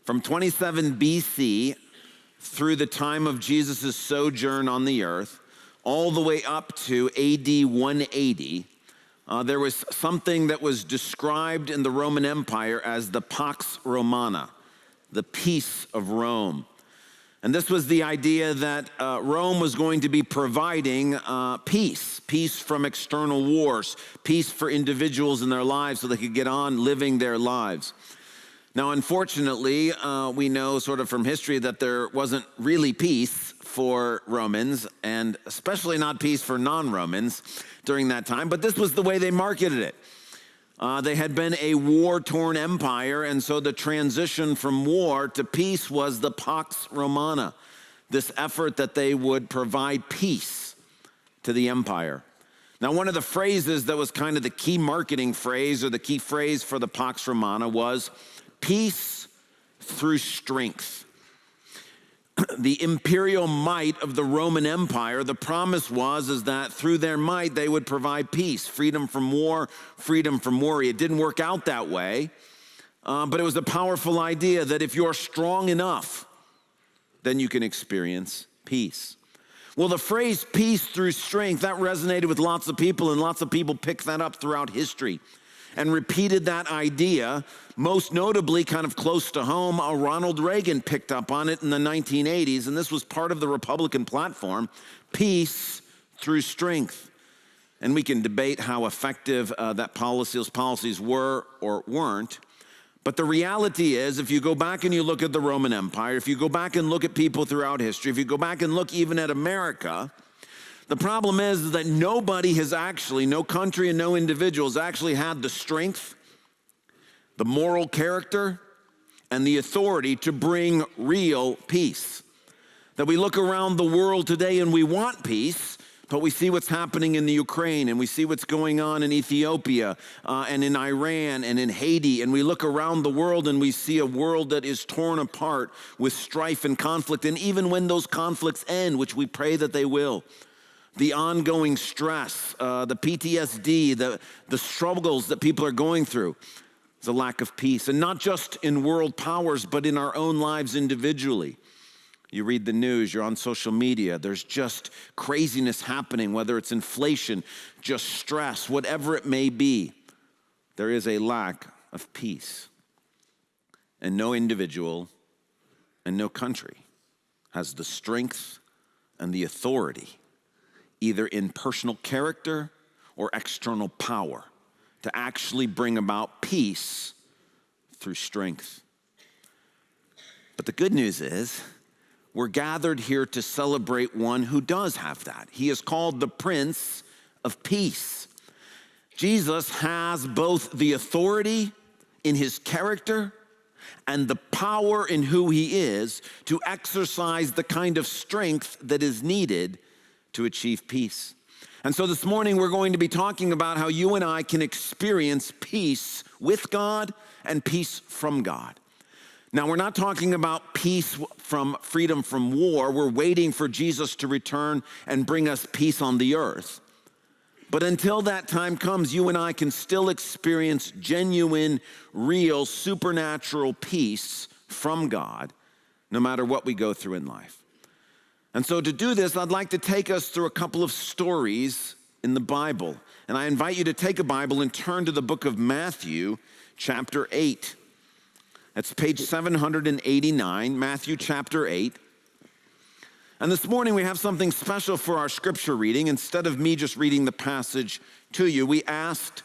From 27 BC through the time of Jesus' sojourn on the earth, all the way up to AD 180, there was something that was described in the Roman Empire as the Pax Romana, the peace of Rome. And this was the idea that Rome was going to be providing peace from external wars, peace for individuals in their lives so they could get on living their lives. Now, unfortunately, we know sort of from history that there wasn't really peace for Romans, and especially not peace for non-Romans during that time, but this was the way they marketed it. They had been a war-torn empire, and so the transition from war to peace was the Pax Romana, this effort that they would provide peace to the empire. Now, one of the phrases that was kind of the key marketing phrase or the key phrase for the Pax Romana was peace through strength. The imperial might of the Roman Empire, the promise is that through their might they would provide peace, freedom from war, freedom from worry. It didn't work out that way, but it was a powerful idea that if you're strong enough, then you can experience peace. Well, the phrase peace through strength, that resonated with lots of people, and lots of people picked that up throughout history and repeated that idea. Most notably, kind of close to home, Ronald Reagan picked up on it in the 1980s, and this was part of the Republican platform, peace through strength. And we can debate how effective those policies were or weren't. But the reality is, if you go back and you look at the Roman Empire, if you go back and look at people throughout history, if you go back and look even at America, the problem is that nobody has actually, no country and no individual has actually had the strength, the moral character, and the authority to bring real peace. That we look around the world today and we want peace, but we see what's happening in the Ukraine, and we see what's going on in Ethiopia, and in Iran, and in Haiti, and we look around the world and we see a world that is torn apart with strife and conflict, and even when those conflicts end, which we pray that they will, the ongoing stress, the PTSD, the struggles that people are going through, is a lack of peace. And not just in world powers, but in our own lives individually. You read the news, you're on social media, there's just craziness happening, whether it's inflation, just stress, whatever it may be. There is a lack of peace. And no individual and no country has the strength and the authority, either in personal character or external power, to actually bring about peace through strength. But the good news is, we're gathered here to celebrate one who does have that. He is called the Prince of Peace. Jesus has both the authority in his character and the power in who he is to exercise the kind of strength that is needed to achieve peace. And so this morning we're going to be talking about how you and I can experience peace with God and peace from God. Now, we're not talking about peace from freedom from war. We're waiting for Jesus to return and bring us peace on the earth. But until that time comes, you and I can still experience genuine, real, supernatural peace from God, no matter what we go through in life. And so to do this, I'd like to take us through a couple of stories in the Bible. And I invite you to take a Bible and turn to the book of Matthew, chapter 8. That's page 789, Matthew chapter 8. And this morning we have something special for our scripture reading. Instead of me just reading the passage to you, we asked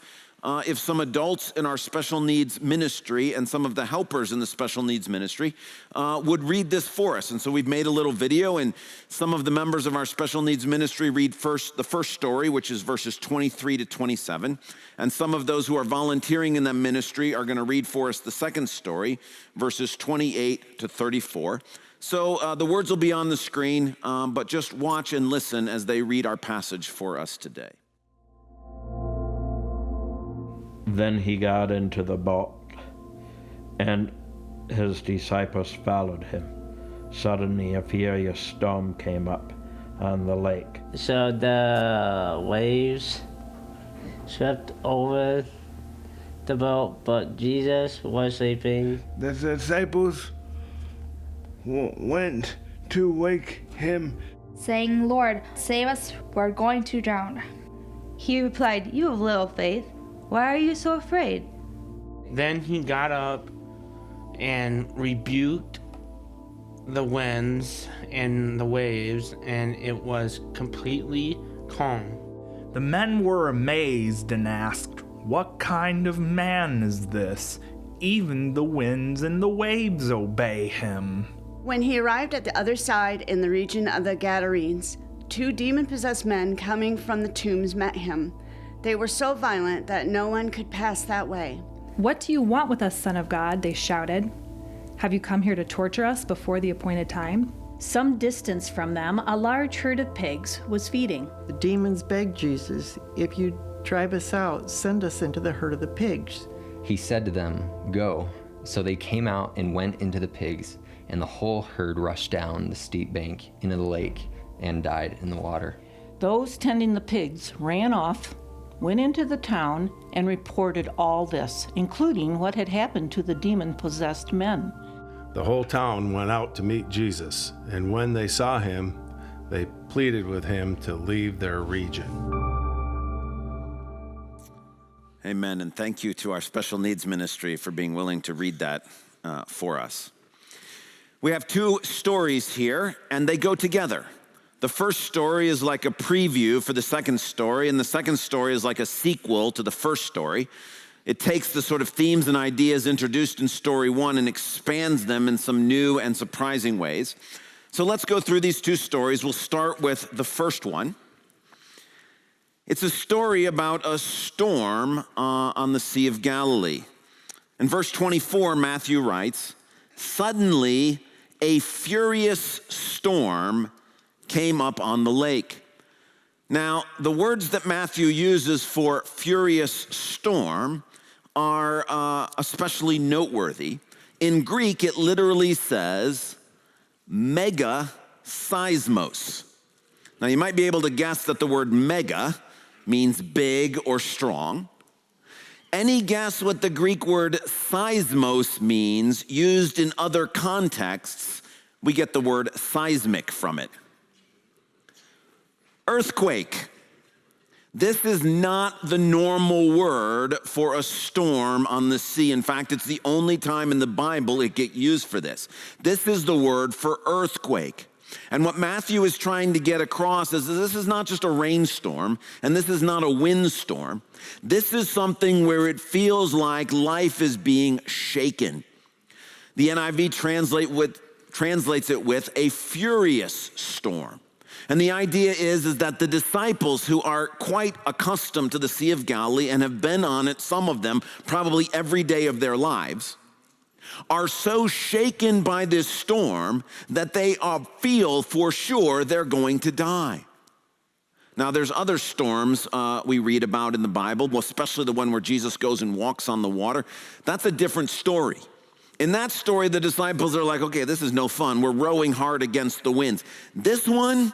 if some adults in our special needs ministry and some of the helpers in the special needs ministry would read this for us. And so we've made a little video, and some of the members of our special needs ministry read the first story, which is verses 23 to 27. And some of those who are volunteering in that ministry are going to read for us the second story, verses 28 to 34. So the words will be on the screen, but just watch and listen as they read our passage for us today. Then he got into the boat, and his disciples followed him. Suddenly a furious storm came up on the lake. So the waves swept over the boat, but Jesus was sleeping. The disciples went to wake him, saying, Lord, save us, we're going to drown. He replied, You have little faith. Why are you so afraid? Then he got up and rebuked the winds and the waves, and it was completely calm. The men were amazed and asked, What kind of man is this? Even the winds and the waves obey him. When he arrived at the other side in the region of the Gadarenes, 2 demon-possessed men coming from the tombs met him. They were so violent that no one could pass that way. What do you want with us, Son of God? They shouted. Have you come here to torture us before the appointed time? Some distance from them, a large herd of pigs was feeding. The demons begged Jesus, If you drive us out, send us into the herd of the pigs. He said to them, Go. So they came out and went into the pigs, and the whole herd rushed down the steep bank into the lake and died in the water. Those tending the pigs ran off, went into the town, and reported all this, including what had happened to the demon-possessed men. The whole town went out to meet Jesus, and when they saw him, they pleaded with him to leave their region. Amen, and thank you to our special needs ministry for being willing to read that for us. We have 2 stories here, and they go together. The first story is like a preview for the second story, and the second story is like a sequel to the first story. It takes the sort of themes and ideas introduced in story 1 and expands them in some new and surprising ways. So let's go through these 2 stories. We'll start with the first one. It's a story about a storm on the Sea of Galilee. In verse 24, Matthew writes, Suddenly a furious storm came up on the lake. Now, the words that Matthew uses for furious storm are especially noteworthy. In Greek, it literally says mega seismos. Now, you might be able to guess that the word mega means big or strong. Any guess what the Greek word seismos means used in other contexts? We get the word seismic from it. Earthquake. This is not the normal word for a storm on the sea. In fact, it's the only time in the Bible it gets used for this. This is the word for earthquake. And what Matthew is trying to get across is that this is not just a rainstorm, and this is not a windstorm. This is something where it feels like life is being shaken. The NIV translates it with a furious storm. And the idea is that the disciples, who are quite accustomed to the Sea of Galilee and have been on it, some of them, probably every day of their lives, are so shaken by this storm that they feel for sure they're going to die. Now, there's other storms we read about in the Bible, well, especially the one where Jesus goes and walks on the water. That's a different story. In that story, the disciples are like, okay, this is no fun. We're rowing hard against the winds. This one,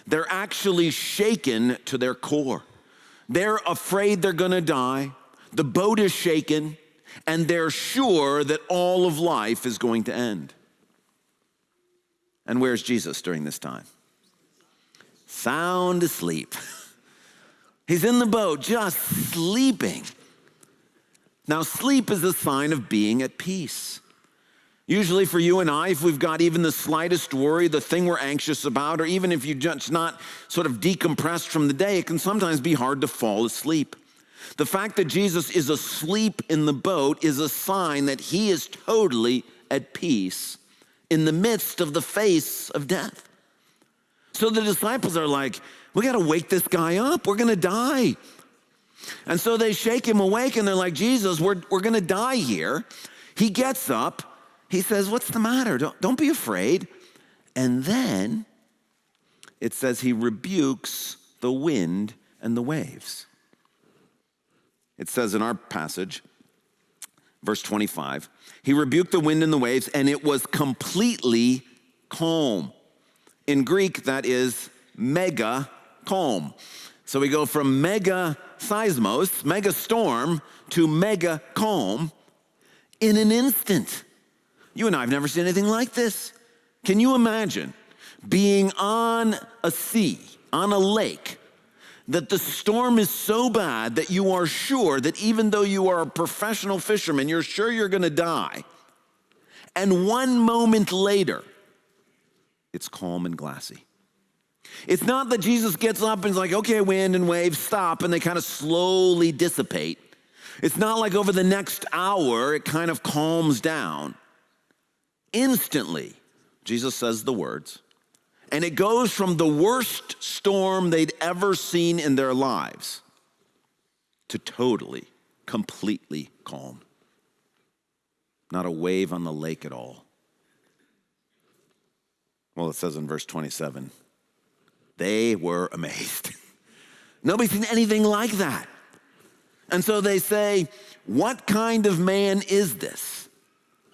they're actually shaken to their core. They're afraid they're going to die. The boat is shaken, and they're sure that all of life is going to end. And where's Jesus during this time? Sound asleep. He's in the boat, just sleeping. Now, sleep is a sign of being at peace. Usually for you and I, if we've got even the slightest worry, the thing we're anxious about, or even if you're just not sort of decompressed from the day, it can sometimes be hard to fall asleep. The fact that Jesus is asleep in the boat is a sign that he is totally at peace in the midst of the face of death. So the disciples are like, we got to wake this guy up. We're going to die. And so they shake him awake and they're like, Jesus, we're going to die here. He gets up. He says, what's the matter? Don't be afraid. And then it says he rebukes the wind and the waves. It says in our passage, verse 25, he rebuked the wind and the waves, and it was completely calm. In Greek, that is mega calm. So we go from mega seismos, mega storm, to mega calm in an instant. You and I have never seen anything like this. Can you imagine being on a sea, on a lake, that the storm is so bad that you are sure that even though you are a professional fisherman, you're sure you're going to die. And one moment later, it's calm and glassy. It's not that Jesus gets up and is like, okay, wind and waves, stop, and they kind of slowly dissipate. It's not like over the next hour, it kind of calms down. Instantly, Jesus says the words, and it goes from the worst storm they'd ever seen in their lives to totally, completely calm. Not a wave on the lake at all. Well, it says in verse 27, they were amazed. Nobody's seen anything like that. And so they say, what kind of man is this?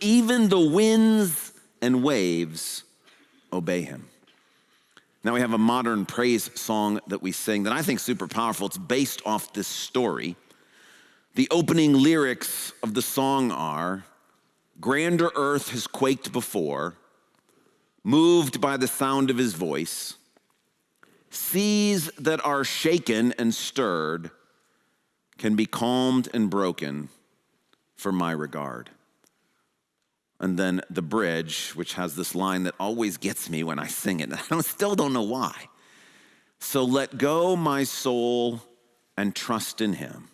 Even the winds and waves obey him. Now we have a modern praise song that we sing that I think is super powerful. It's based off this story. The opening lyrics of the song are, grander earth has quaked before, moved by the sound of his voice. Seas that are shaken and stirred can be calmed and broken for my regard. And then the bridge, which has this line that always gets me when I sing it. I still don't know why. So let go my soul and trust in him.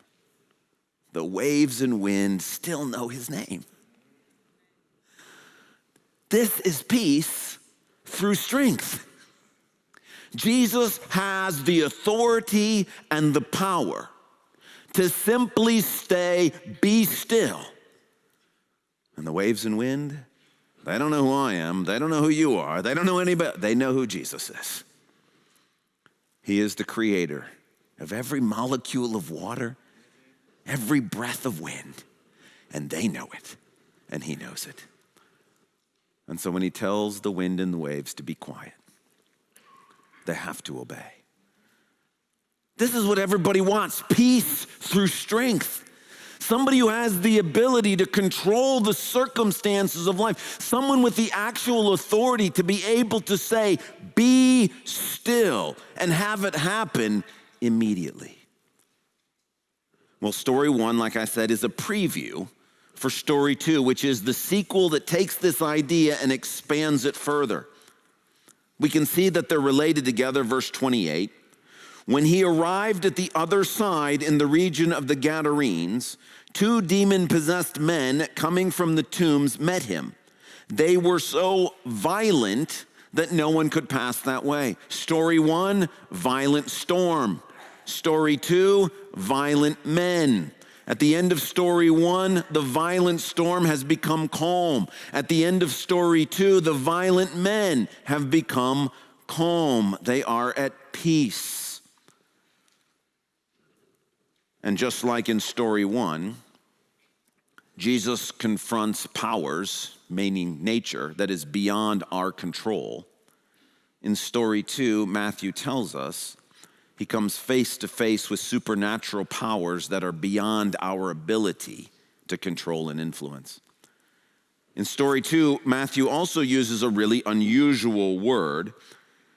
The waves and wind still know his name. This is peace through strength. Jesus has the authority and the power to simply be still. And the waves and wind, they don't know who I am. They don't know who you are. They don't know anybody. They know who Jesus is. He is the creator of every molecule of water, every breath of wind. And they know it. And he knows it. And so when he tells the wind and the waves to be quiet, they have to obey. This is what everybody wants, peace through strength. Somebody who has the ability to control the circumstances of life. Someone with the actual authority to be able to say, be still, and have it happen immediately. Well, story 1, like I said, is a preview for story 2, which is the sequel that takes this idea and expands it further. We can see that they're related together, verse 28. When he arrived at the other side in the region of the Gadarenes, 2 demon-possessed men coming from the tombs met him. They were so violent that no one could pass that way. Story 1, violent storm. Story 2, violent men. At the end of story 1, the violent storm has become calm. At the end of story 2, the violent men have become calm. They are at peace. And just like in story 1, Jesus confronts powers, meaning nature, that is beyond our control. In story 2, Matthew tells us he comes face to face with supernatural powers that are beyond our ability to control and influence. In story 2, Matthew also uses a really unusual word.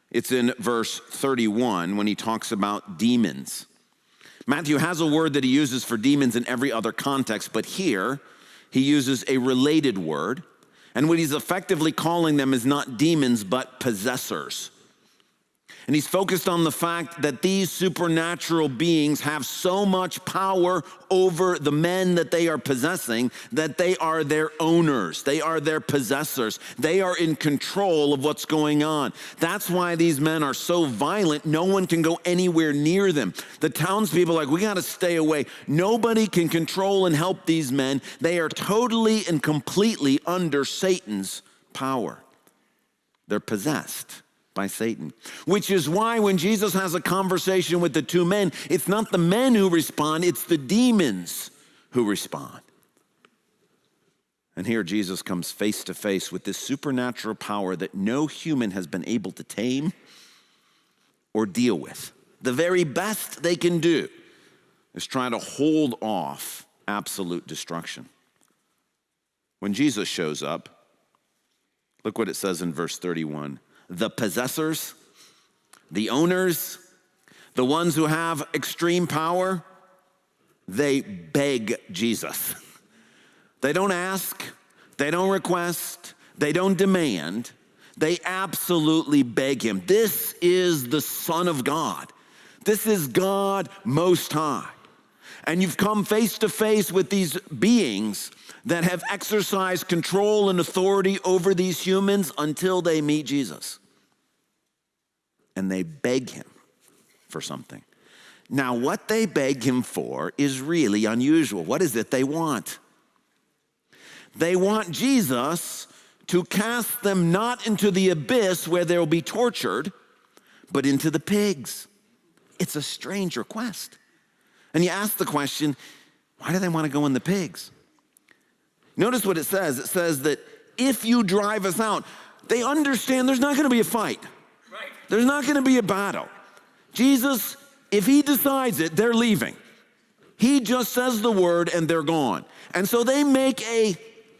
It's in verse 31 when he talks about demons. Matthew has a word that he uses for demons in every other context, but here he uses a related word. And what he's effectively calling them is not demons, but possessors. And he's focused on the fact that these supernatural beings have so much power over the men that they are possessing that they are their owners. They are their possessors. They are in control of what's going on. That's why these men are so violent, no one can go anywhere near them. The townspeople are like, we got to stay away. Nobody can control and help these men. They are totally and completely under Satan's power. They're possessed by Satan, which is why when Jesus has a conversation with the 2 men, it's not the men who respond, it's the demons who respond. And here Jesus comes face to face with this supernatural power that no human has been able to tame or deal with. The very best they can do is try to hold off absolute destruction. When Jesus shows up, Look what it says in verse 31. The possessors, the owners, the ones who have extreme power, they beg Jesus. They don't ask, they don't request, they don't demand. They absolutely beg him. This is the Son of God. This is God Most High. And you've come face to face with these beings that have exercised control and authority over these humans until they meet Jesus. And they beg him for something. Now, what they beg him for is really unusual. What is it they want? They want Jesus to cast them not into the abyss where they'll be tortured, but into the pigs. It's a strange request. And you ask the question, why do they want to go in the pigs? Notice what it says. It says that if you drive us out, they understand there's not going to be a fight. Right. There's not going to be a battle. Jesus, if he decides it, they're leaving. He just says the word and they're gone. And so they make a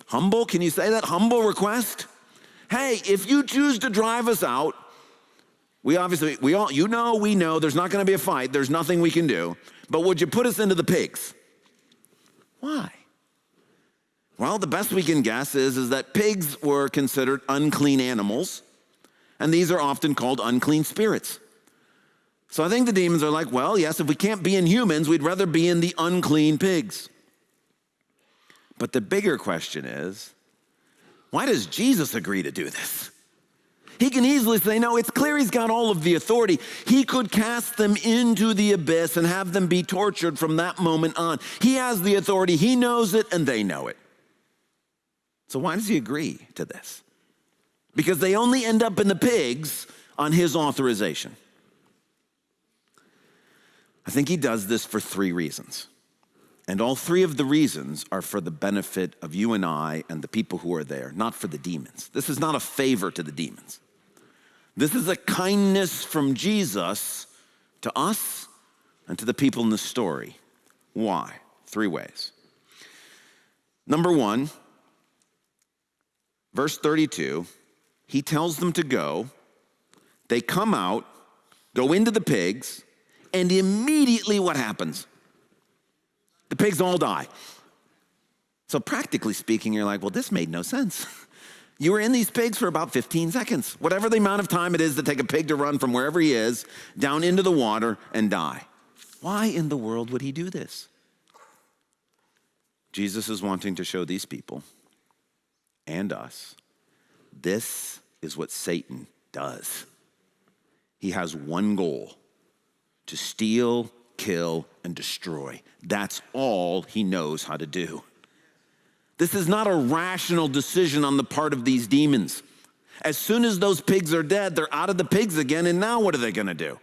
humble, can you say that? Humble request. Hey, if you choose to drive us out, we know there's not going to be a fight. There's nothing we can do. But would you put us into the pigs? Why? Well, the best we can guess is that pigs were considered unclean animals, and these are often called unclean spirits. So I think the demons are like, well, yes, if we can't be in humans, we'd rather be in the unclean pigs. But the bigger question is, why does Jesus agree to do this? He can easily say, no, it's clear he's got all of the authority. He could cast them into the abyss and have them be tortured from that moment on. He has the authority, he knows it, and they know it. So why does he agree to this? Because they only end up in the pigs on his authorization. I think he does this for 3 reasons. And all 3 of the reasons are for the benefit of you and I and the people who are there, not for the demons. This is not a favor to the demons. This is a kindness from Jesus to us and to the people in the story. Why? 3 ways. Number 1, verse 32, he tells them to go. They come out, go into the pigs, and immediately what happens? The pigs all die. So practically speaking, you're like, well, this made no sense. You were in these pigs for about 15 seconds, whatever the amount of time it is to take a pig to run from wherever he is down into the water and die. Why in the world would he do this? Jesus is wanting to show these people and us, this is what Satan does. He has one goal: to steal, kill, and destroy. That's all he knows how to do. This is not a rational decision on the part of these demons. As soon as those pigs are dead, they're out of the pigs again, and now what are they going to do?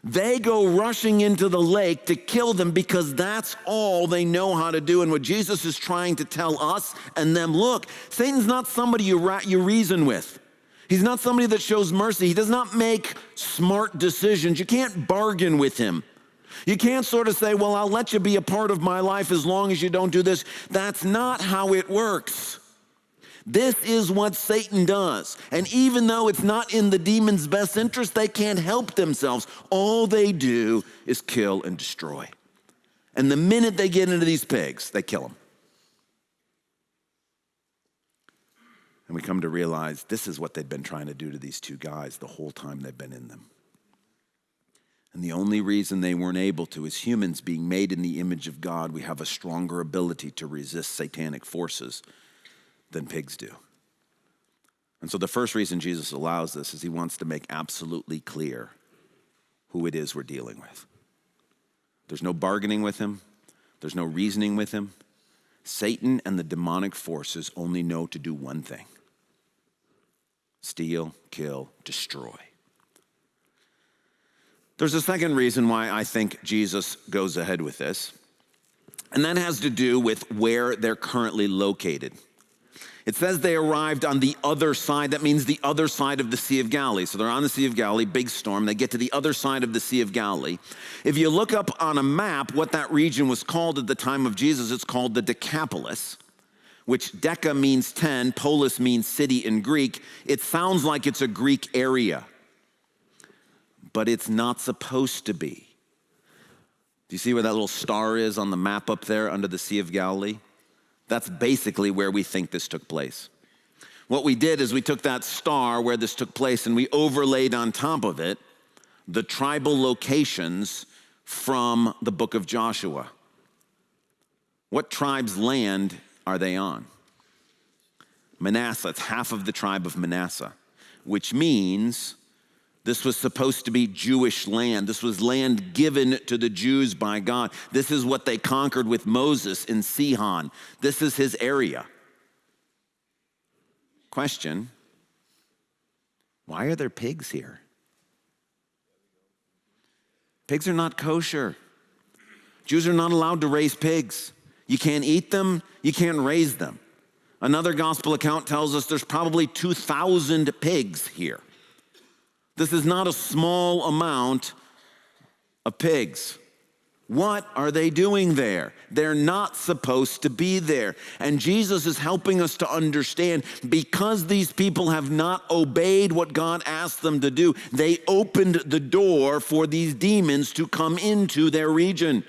They go rushing into the lake to kill them because that's all they know how to do. And what Jesus is trying to tell us and them, look, Satan's not somebody you reason with. He's not somebody that shows mercy. He does not make smart decisions. You can't bargain with him. You can't sort of say, well, I'll let you be a part of my life as long as you don't do this. That's not how it works. This is what Satan does. And even though it's not in the demon's best interest, they can't help themselves. All they do is kill and destroy. And the minute they get into these pigs, they kill them. And we come to realize this is what they've been trying to do to these 2 guys the whole time they've been in them. And the only reason they weren't able to is humans being made in the image of God. We have a stronger ability to resist satanic forces than pigs do. And so the first reason Jesus allows this is he wants to make absolutely clear who it is we're dealing with. There's no bargaining with him. There's no reasoning with him. Satan and the demonic forces only know to do one thing: steal, kill, destroy. There's a second reason why I think Jesus goes ahead with this, and that has to do with where they're currently located. It says they arrived on the other side. That means the other side of the Sea of Galilee. So they're on the Sea of Galilee, big storm. They get to the other side of the Sea of Galilee. If you look up on a map what that region was called at the time of Jesus, it's called the Decapolis, which deca means 10, polis means city in Greek. It sounds like it's a Greek area, but it's not supposed to be. Do you see where that little star is on the map up there under the Sea of Galilee? That's basically where we think this took place. What we did is we took that star where this took place and we overlaid on top of it the tribal locations from the book of Joshua. What tribe's land are they on? Manasseh, it's half of the tribe of Manasseh, which means this was supposed to be Jewish land. This was land given to the Jews by God. This is what they conquered with Moses in Sihon. This is his area. Question, why are there pigs here? Pigs are not kosher. Jews are not allowed to raise pigs. You can't eat them, you can't raise them. Another gospel account tells us there's probably 2,000 pigs here. This is not a small amount of pigs. What are they doing there? They're not supposed to be there. And Jesus is helping us to understand, because these people have not obeyed what God asked them to do, they opened the door for these demons to come into their region.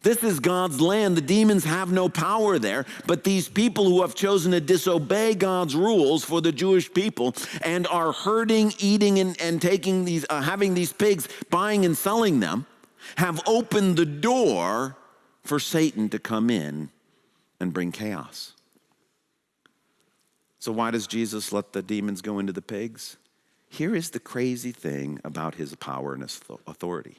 This is God's land. The demons have no power there, but these people who have chosen to disobey God's rules for the Jewish people and are herding, eating, and taking these, having these pigs, buying and selling them, have opened the door for Satan to come in and bring chaos. So why does Jesus let the demons go into the pigs? Here is the crazy thing about his power and his authority.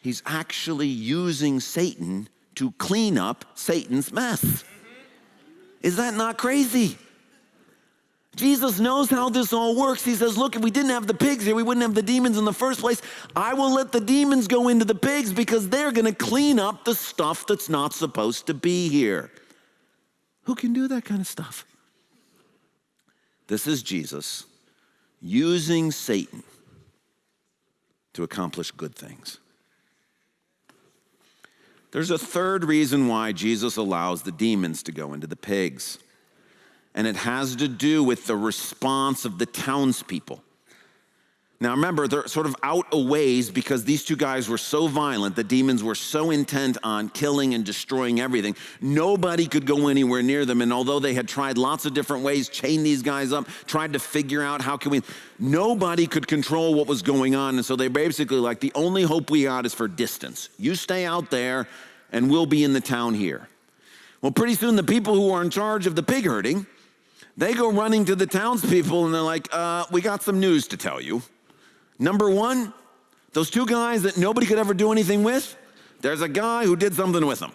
He's actually using Satan to clean up Satan's mess. Is that not crazy? Jesus knows how this all works. He says, look, if we didn't have the pigs here, we wouldn't have the demons in the first place. I will let the demons go into the pigs because they're going to clean up the stuff that's not supposed to be here. Who can do that kind of stuff? This is Jesus using Satan to accomplish good things. There's a third reason why Jesus allows the demons to go into the pigs, and it has to do with the response of the townspeople. Now remember, they're sort of out a ways because these two guys were so violent, the demons were so intent on killing and destroying everything. Nobody could go anywhere near them, and although they had tried lots of different ways, chained these guys up, tried to figure out how can we, nobody could control what was going on, and so they basically like, the only hope we got is for distance. You stay out there, and we'll be in the town here. Well, pretty soon the people who are in charge of the pig herding, they go running to the townspeople, and they're like, we got some news to tell you. Number one, those two guys that nobody could ever do anything with, there's a guy who did something with them.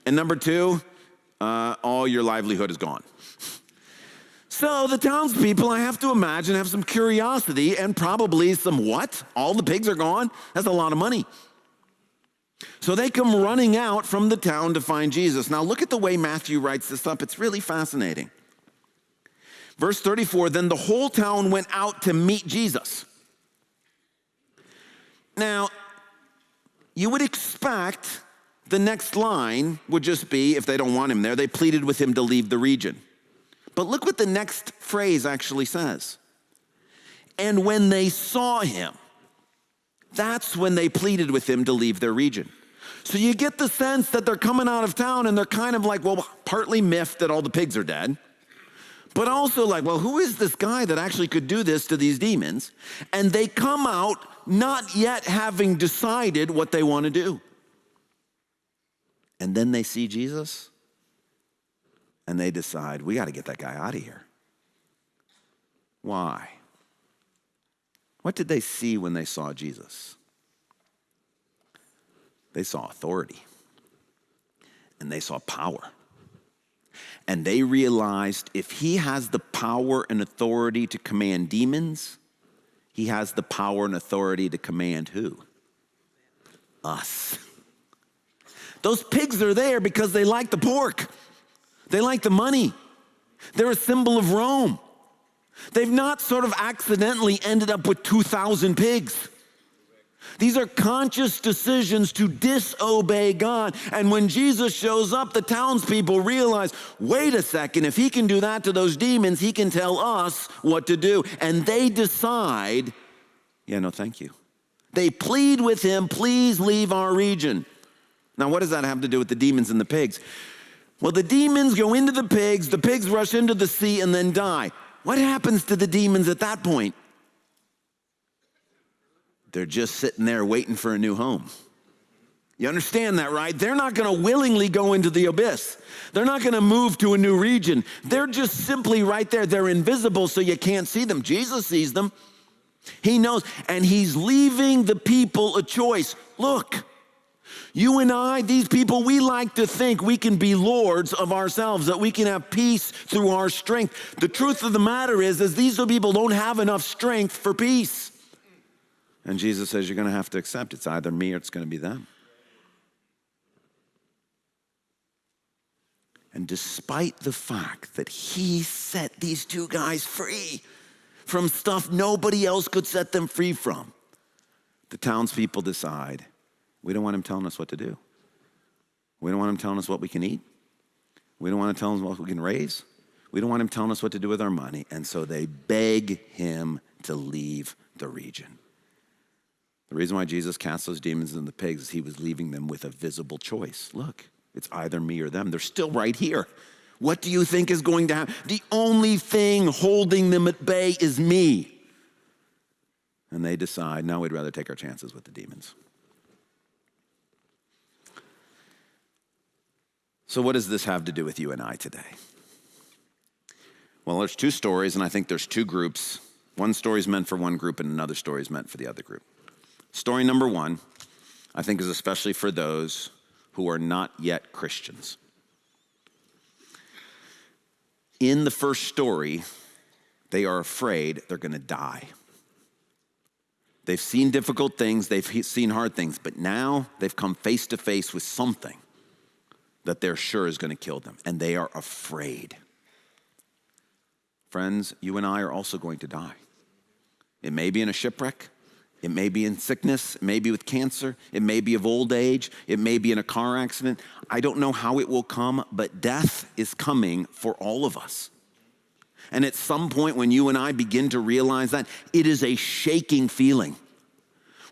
And number two, all your livelihood is gone. So the townspeople, I have to imagine, have some curiosity and probably some what? All the pigs are gone? That's a lot of money. So they come running out from the town to find Jesus. Now look at the way Matthew writes this up. It's really fascinating. Verse 34, then the whole town went out to meet Jesus. Now, you would expect the next line would just be, if they don't want him there, they pleaded with him to leave the region. But look what the next phrase actually says. And when they saw him, that's when they pleaded with him to leave their region. So you get the sense that they're coming out of town and they're kind of like, well, partly miffed that all the pigs are dead, but also like, well, who is this guy that actually could do this to these demons? And they come out not yet having decided what they want to do. And then they see Jesus and they decide, we got to get that guy out of here. Why? What did they see when they saw Jesus? They saw authority and they saw power. And they realized if he has the power and authority to command demons, he has the power and authority to command who? Us. Those pigs are there because they like the pork. They like the money. They're a symbol of Rome. They've not sort of accidentally ended up with 2,000 pigs. These are conscious decisions to disobey God. And when Jesus shows up, the townspeople realize, wait a second, if he can do that to those demons, he can tell us what to do. And they decide, yeah, no, thank you. They plead with him, please leave our region. Now, what does that have to do with the demons and the pigs? Well, the demons go into the pigs rush into the sea and then die. What happens to the demons at that point? They're just sitting there waiting for a new home. You understand that, right? They're not going to willingly go into the abyss. They're not going to move to a new region. They're just simply right there. They're invisible, so you can't see them. Jesus sees them. He knows, and he's leaving the people a choice. Look, you and I, these people, we like to think we can be lords of ourselves, that we can have peace through our strength. The truth of the matter is these people don't have enough strength for peace. And Jesus says, you're going to have to accept it's either me or it's going to be them. And despite the fact that he set these two guys free from stuff nobody else could set them free from, the townspeople decide, we don't want him telling us what to do. We don't want him telling us what we can eat. We don't want him telling us what we can raise. We don't want him telling us what to do with our money. And so they beg him to leave the region. The reason why Jesus cast those demons in the pigs is he was leaving them with a visible choice. Look, it's either me or them. They're still right here. What do you think is going to happen? The only thing holding them at bay is me. And they decide, no, we'd rather take our chances with the demons. So what does this have to do with you and I today? Well, there's two stories, and I think there's two groups. One story is meant for one group, and another story is meant for the other group. Story number one, I think, is especially for those who are not yet Christians. In the first story, they are afraid they're going to die. They've seen difficult things, they've seen hard things, but now they've come face to face with something that they're sure is going to kill them, and they are afraid. Friends, you and I are also going to die. It may be in a shipwreck. It may be in sickness, it may be with cancer, it may be of old age, it may be in a car accident. I don't know how it will come, but death is coming for all of us. And at some point when you and I begin to realize that, it is a shaking feeling.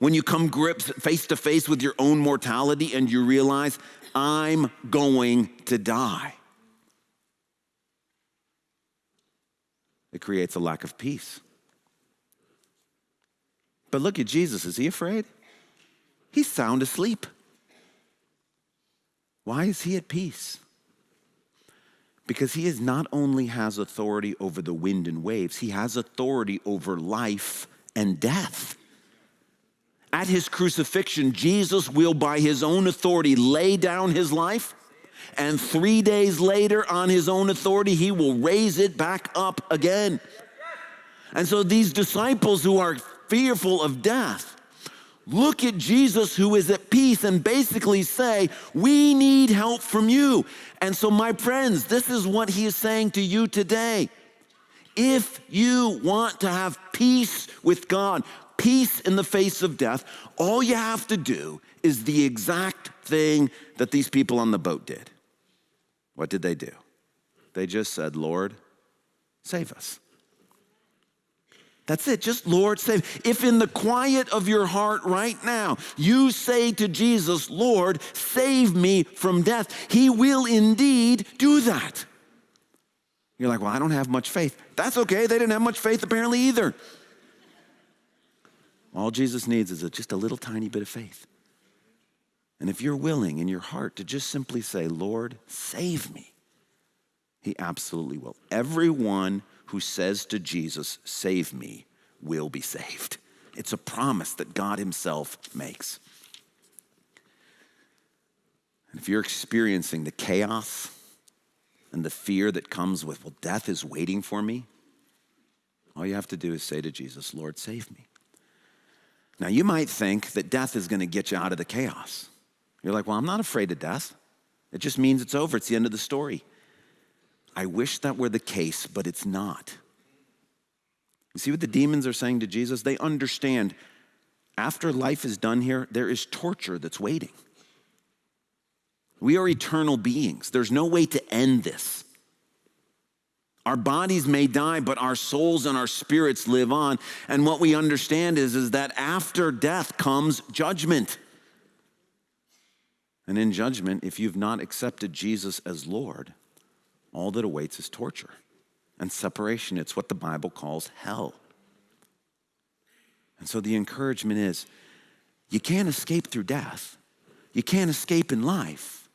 When you come face to face with your own mortality and you realize, I'm going to die. It creates a lack of peace. But look at Jesus. Is he afraid? He's sound asleep. Why is he at peace? Because he not only has authority over the wind and waves, he has authority over life and death. At his crucifixion, Jesus will, by his own authority, lay down his life, and 3 days later, on his own authority, he will raise it back up again. And so these disciples who are fearful of death look at Jesus, who is at peace, and basically say, we need help from you. And so, my friends, this is what he is saying to you today. If you want to have peace with God, peace in the face of death, all you have to do is the exact thing that these people on the boat did. What did they do? They just said, Lord, save us. That's it, just Lord, save. If in the quiet of your heart right now, you say to Jesus, Lord, save me from death, he will indeed do that. You're like, well, I don't have much faith. That's okay, they didn't have much faith apparently either. All Jesus needs is just a little tiny bit of faith. And if you're willing in your heart to just simply say, Lord, save me, he absolutely will. Everyone who says to Jesus, save me, will be saved. It's a promise that God himself makes. And if you're experiencing the chaos and the fear that comes with, well, death is waiting for me, all you have to do is say to Jesus, Lord, save me. Now, you might think that death is going to get you out of the chaos. You're like, well, I'm not afraid of death. It just means it's over. It's the end of the story. I wish that were the case, but it's not. You see what the demons are saying to Jesus? They understand after life is done here, there is torture that's waiting. We are eternal beings. There's no way to end this. Our bodies may die, but our souls and our spirits live on. And what we understand is that after death comes judgment. And in judgment, if you've not accepted Jesus as Lord, all that awaits is torture and separation. It's what the Bible calls hell. And so the encouragement is, you can't escape through death. You can't escape in life.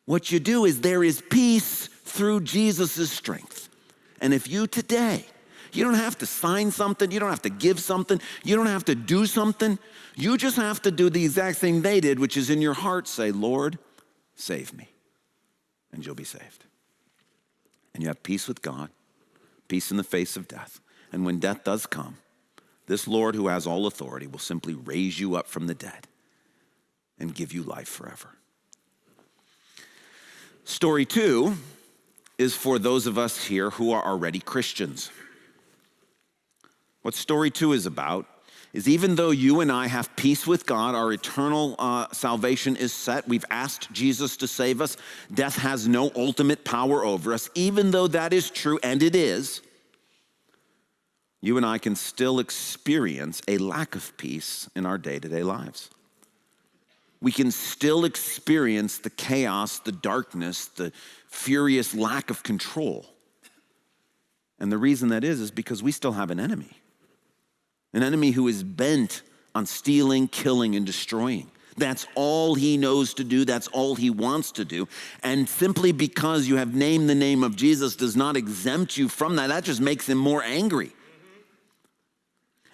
What you do is there is peace through Jesus' strength. And if you today, you don't have to sign something, you don't have to give something, you don't have to do something, you just have to do the exact thing they did, which is in your heart say, Lord, save me, and you'll be saved. And you have peace with God, peace in the face of death. And when death does come, this Lord who has all authority will simply raise you up from the dead and give you life forever. Story 2 is for those of us here who are already Christians. What story 2 is about is even though you and I have peace with God, our eternal salvation is set, we've asked Jesus to save us, death has no ultimate power over us, even though that is true, and it is, you and I can still experience a lack of peace in our day-to-day lives. We can still experience the chaos, the darkness, the furious lack of control. And the reason that is because we still have an enemy who is bent on stealing, killing, and destroying. That's all he knows to do. That's all he wants to do. And simply because you have named the name of Jesus does not exempt you from that. That just makes him more angry.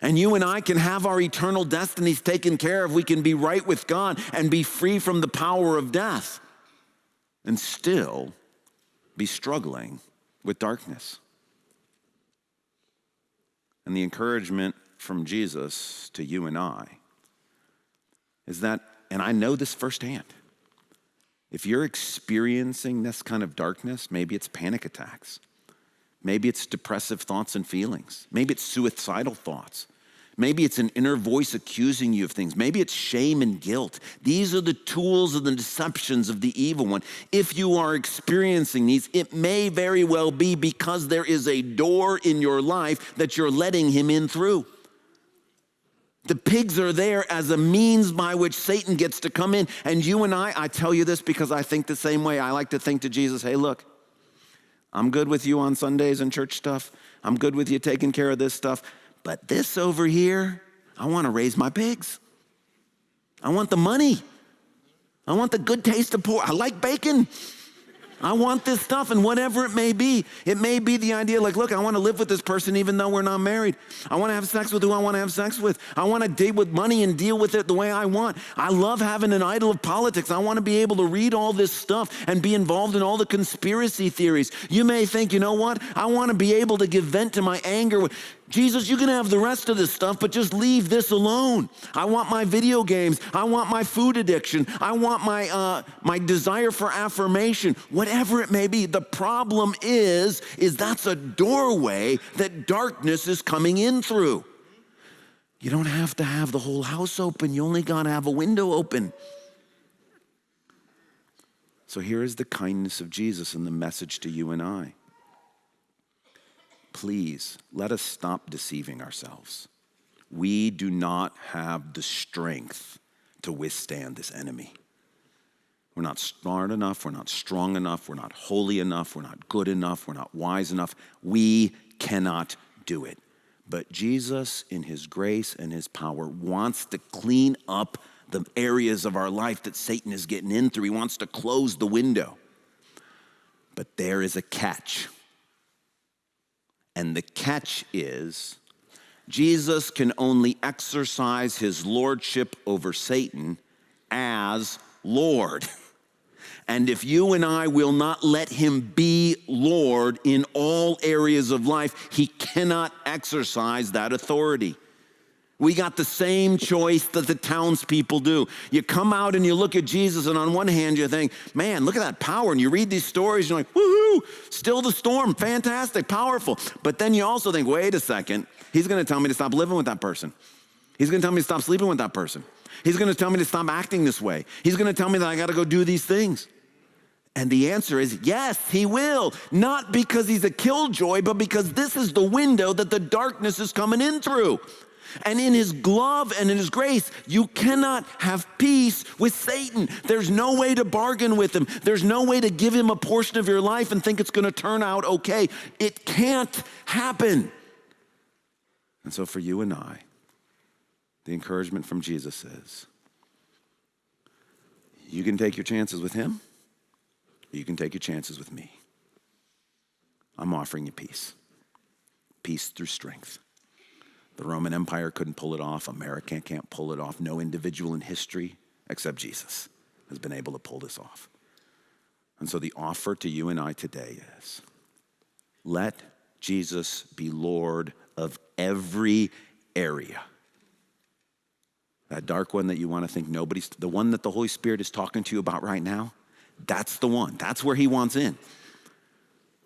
And you and I can have our eternal destinies taken care of. We can be right with God and be free from the power of death and still be struggling with darkness. And the encouragement from Jesus to you and I is that, and I know this firsthand, if you're experiencing this kind of darkness, maybe it's panic attacks, maybe it's depressive thoughts and feelings, maybe it's suicidal thoughts, maybe it's an inner voice accusing you of things. Maybe it's shame and guilt. These are the tools and the deceptions of the evil one. If you are experiencing these, it may very well be because there is a door in your life that you're letting him in through. The pigs are there as a means by which Satan gets to come in. And you and I tell you this because I think the same way. I like to think to Jesus, hey, look, I'm good with you on Sundays and church stuff. I'm good with you taking care of this stuff. But this over here, I want to raise my pigs. I want the money. I want the good taste of pork. I like bacon. I want this stuff, and whatever it may be the idea like, look, I want to live with this person even though we're not married. I want to have sex with who I want to have sex with. I want to deal with money and deal with it the way I want. I love having an idol of politics. I want to be able to read all this stuff and be involved in all the conspiracy theories. You may think, you know what? I want to be able to give vent to my anger. Jesus, you can have the rest of this stuff, but just leave this alone. I want my video games. I want my food addiction. I want my desire for affirmation. Whatever it may be, the problem is that's a doorway that darkness is coming in through. You don't have to have the whole house open. You only got to have a window open. So here is the kindness of Jesus and the message to you and I. Please, let us stop deceiving ourselves. We do not have the strength to withstand this enemy. We're not smart enough, we're not strong enough, we're not holy enough, we're not good enough, we're not wise enough. We cannot do it. But Jesus, in his grace and his power, wants to clean up the areas of our life that Satan is getting in through. He wants to close the window. But there is a catch. And the catch is, Jesus can only exercise his lordship over Satan as Lord. And if you and I will not let him be Lord in all areas of life, he cannot exercise that authority. We got the same choice that the townspeople do. You come out and you look at Jesus, and on one hand you think, man, look at that power. And you read these stories, and you're like, woohoo, still the storm, fantastic, powerful. But then you also think, wait a second, he's going to tell me to stop living with that person. He's going to tell me to stop sleeping with that person. He's going to tell me to stop acting this way. He's going to tell me that I got to go do these things. And the answer is yes, he will. Not because he's a killjoy, but because this is the window that the darkness is coming in through. And in his glove and in his grace, you cannot have peace with Satan. There's no way to bargain with him. There's no way to give him a portion of your life and think it's going to turn out okay. It can't happen. And so for you and I, the encouragement from Jesus is, you can take your chances with him. You can take your chances with me. I'm offering you peace. Peace through strength. The Roman Empire couldn't pull it off. America can't pull it off. No individual in history except Jesus has been able to pull this off. And so the offer to you and I today is, let Jesus be Lord of every area. That dark one that you want to think nobody's, the one that the Holy Spirit is talking to you about right now, that's the one. That's where he wants in.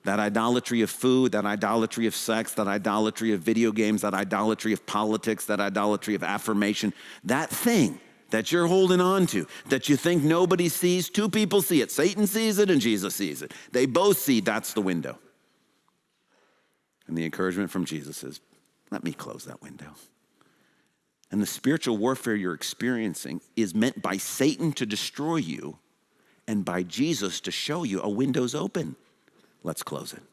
That idolatry of food, that idolatry of sex, that idolatry of video games, that idolatry of politics, that idolatry of affirmation, that thing that you're holding on to, that you think nobody sees, two people see it. Satan sees it and Jesus sees it. They both see that's the window. And the encouragement from Jesus is, let me close that window. And the spiritual warfare you're experiencing is meant by Satan to destroy you and by Jesus to show you a window's open. Let's close it.